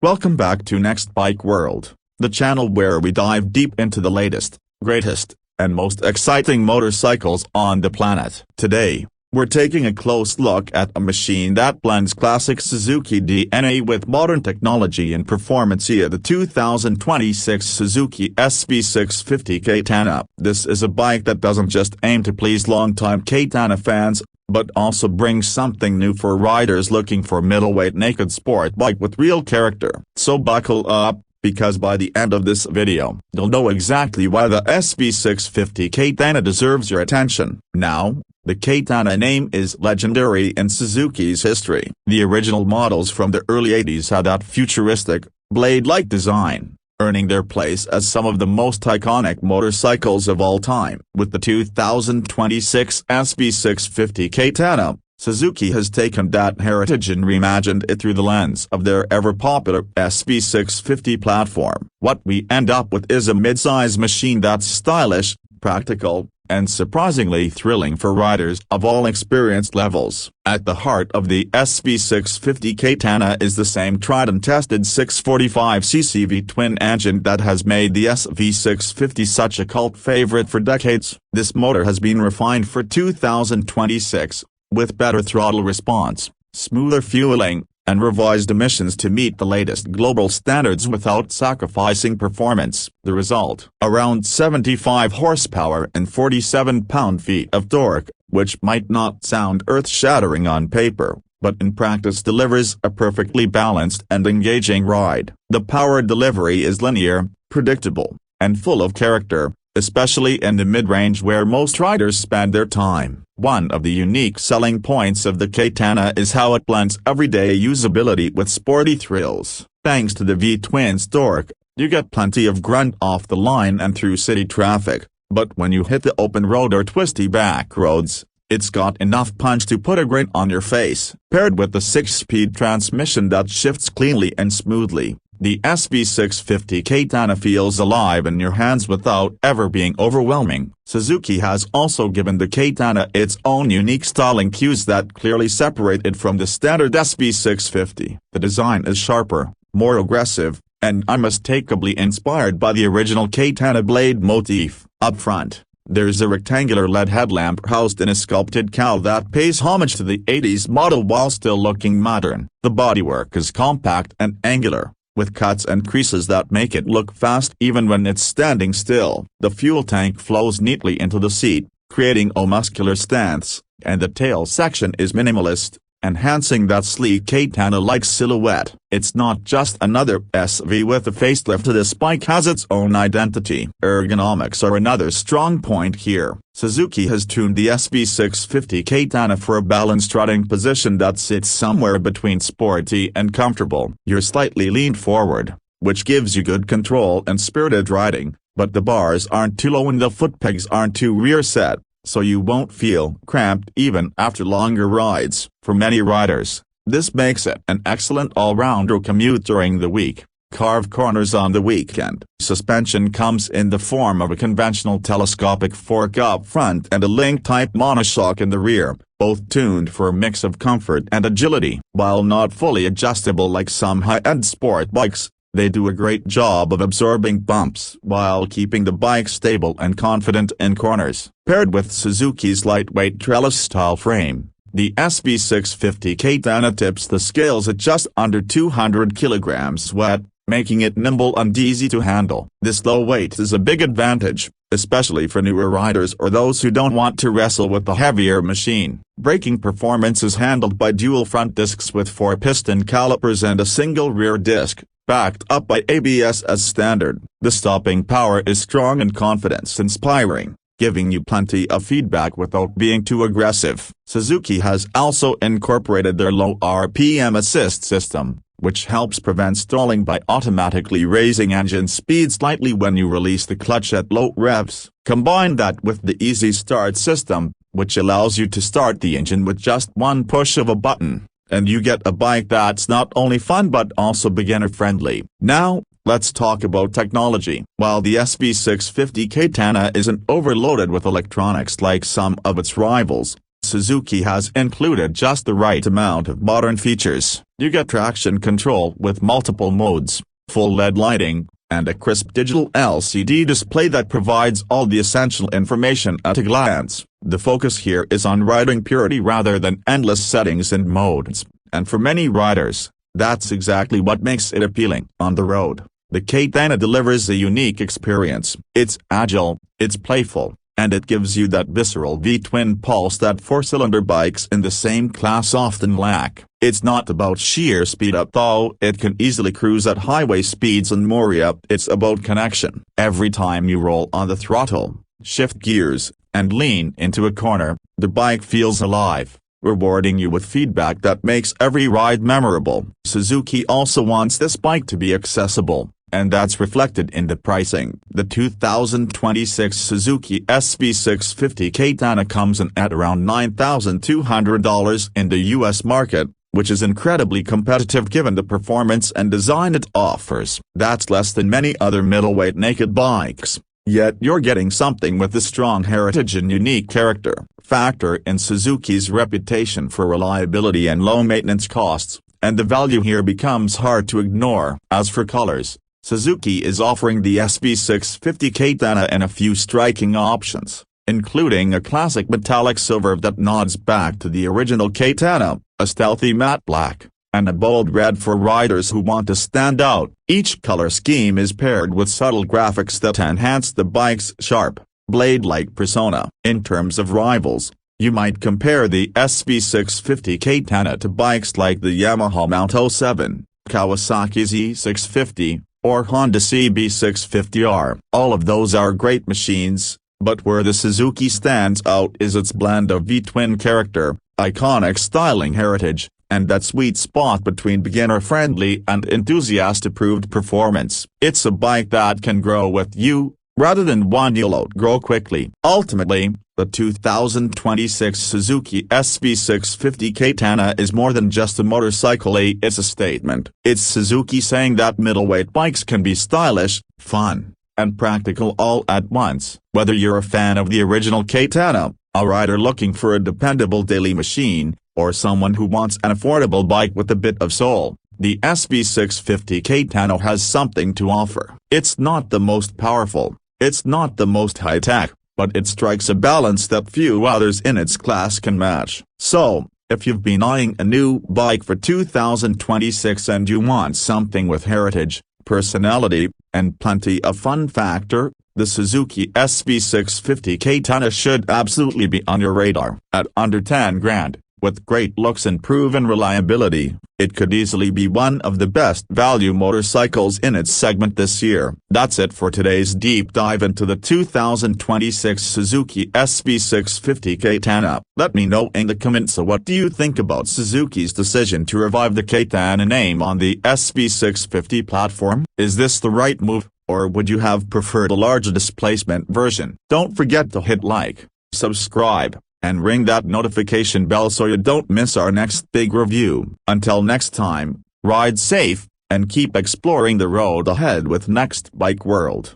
Welcome back to Next Bike World, the channel where we dive deep into the latest, greatest, and most exciting motorcycles on the planet. Today, we're taking a close look at a machine that blends classic Suzuki DNA with modern technology and performance via the 2026 Suzuki SV650 Katana. This is a bike that doesn't just aim to please longtime Katana fans, but also brings something new for riders looking for middleweight naked sport bike with real character. So buckle up, because by the end of this video, you'll know exactly why the SV650 Katana deserves your attention. Now, the Katana name is legendary in Suzuki's history. The original models from the early 80s had that futuristic, blade-like design, earning their place as some of the most iconic motorcycles of all time. With the 2026 SV650 Katana, Suzuki has taken that heritage and reimagined it through the lens of their ever-popular SV650 platform. What we end up with is a mid-size machine that's stylish, practical, and surprisingly thrilling for riders of all experience levels. At the heart of the SV650 Katana is the same tried-and-tested 645cc V-twin engine that has made the SV650 such a cult favorite for decades. This motor has been refined for 2026, with better throttle response, smoother fueling, and revised emissions to meet the latest global standards without sacrificing performance. The result: around 75 horsepower and 47 pound-feet of torque, which might not sound earth-shattering on paper, but in practice delivers a perfectly balanced and engaging ride. The power delivery is linear, predictable, and full of character, especially in the mid-range where most riders spend their time. One of the unique selling points of the Katana is how it blends everyday usability with sporty thrills. Thanks to the V-twin's torque, you get plenty of grunt off the line and through city traffic, but when you hit the open road or twisty back roads, it's got enough punch to put a grin on your face. Paired with the 6-speed transmission that shifts cleanly and smoothly, the SV650 Katana feels alive in your hands without ever being overwhelming. Suzuki has also given the Katana its own unique styling cues that clearly separate it from the standard SV650. The design is sharper, more aggressive, and unmistakably inspired by the original Katana blade motif. Up front, there's a rectangular LED headlamp housed in a sculpted cowl that pays homage to the 80s model while still looking modern. The bodywork is compact and angular, with cuts and creases that make it look fast even when it's standing still. The fuel tank flows neatly into the seat, creating a muscular stance, and the tail section is minimalist, enhancing that sleek Katana-like silhouette. It's not just another SV with a facelift. This bike has its own identity. Ergonomics are another strong point here. Suzuki has tuned the SV650 Katana for a balanced strutting position that sits somewhere between sporty and comfortable. You're slightly leaned forward, which gives you good control and spirited riding, but the bars aren't too low and the foot pegs aren't too rear set, so you won't feel cramped even after longer rides. For many riders, this makes it an excellent all-rounder commute during the week. Carved corners on the weekend. Suspension comes in the form of a conventional telescopic fork up front and a link-type monoshock in the rear, both tuned for a mix of comfort and agility. While not fully adjustable like some high-end sport bikes, they do a great job of absorbing bumps while keeping the bike stable and confident in corners. Paired with Suzuki's lightweight trellis-style frame, the SV650 Katana tips the scales at just under 200 kilograms wet, making it nimble and easy to handle. This low weight is a big advantage, especially for newer riders or those who don't want to wrestle with the heavier machine. Braking performance is handled by dual front discs with 4-piston calipers and a single rear disc, backed up by ABS as standard. The stopping power is strong and confidence-inspiring, giving you plenty of feedback without being too aggressive. Suzuki has also incorporated their low RPM assist system, which helps prevent stalling by automatically raising engine speed slightly when you release the clutch at low revs. Combine that with the Easy Start system, which allows you to start the engine with just one push of a button, and you get a bike that's not only fun but also beginner-friendly. Now, let's talk about technology. While the SV650 Katana isn't overloaded with electronics like some of its rivals, Suzuki has included just the right amount of modern features. You get traction control with multiple modes, full LED lighting, and a crisp digital LCD display that provides all the essential information at a glance. The focus here is on riding purity rather than endless settings and modes, and for many riders, that's exactly what makes it appealing on the road. The Katana delivers a unique experience. It's agile, it's playful, and it gives you that visceral V-twin pulse that four-cylinder bikes in the same class often lack. It's not about sheer speed up, though it can easily cruise at highway speeds and more. It's about connection. Every time you roll on the throttle, shift gears, and lean into a corner, the bike feels alive, rewarding you with feedback that makes every ride memorable. Suzuki also wants this bike to be accessible, and that's reflected in the pricing. The 2026 Suzuki SV650 Katana comes in at around $9,200 in the US market, which is incredibly competitive given the performance and design it offers. That's less than many other middleweight naked bikes. Yet you're getting something with the strong heritage and unique character. Factor in Suzuki's reputation for reliability and low maintenance costs, and the value here becomes hard to ignore. As for colors, Suzuki is offering the SV650 Katana in a few striking options, including a classic metallic silver that nods back to the original Katana, a stealthy matte black, and a bold red for riders who want to stand out. Each color scheme is paired with subtle graphics that enhance the bike's sharp, blade-like persona. In terms of rivals, you might compare the SV650 Katana to bikes like the Yamaha Mount 07, Kawasaki Z650, or Honda CB650R. All of those are great machines, but where the Suzuki stands out is its blend of V-twin character, iconic styling heritage, and that sweet spot between beginner-friendly and enthusiast-approved performance. It's a bike that can grow with you, rather than one you'll outgrow quickly. Ultimately, the 2026 Suzuki SV650 Katana is more than just a motorcycle, it's a statement. It's Suzuki saying that middleweight bikes can be stylish, fun, and practical all at once. Whether you're a fan of the original Katana, a rider looking for a dependable daily machine, or someone who wants an affordable bike with a bit of soul, the SV650 Katana has something to offer. It's not the most powerful, it's not the most high-tech, but it strikes a balance that few others in its class can match. So, if you've been eyeing a new bike for 2026 and you want something with heritage, personality, and plenty of fun factor, the Suzuki SV650 Katana should absolutely be on your radar. At under 10 grand, with great looks and proven reliability, it could easily be one of the best value motorcycles in its segment this year. That's it for today's deep dive into the 2026 Suzuki SV650 Katana. Let me know in the comments what do you think about Suzuki's decision to revive the Katana name on the SV650 platform. Is this the right move, or would you have preferred a larger displacement version? Don't forget to hit like, subscribe, and ring that notification bell so you don't miss our next big review. Until next time, ride safe, and keep exploring the road ahead with Next Bike World.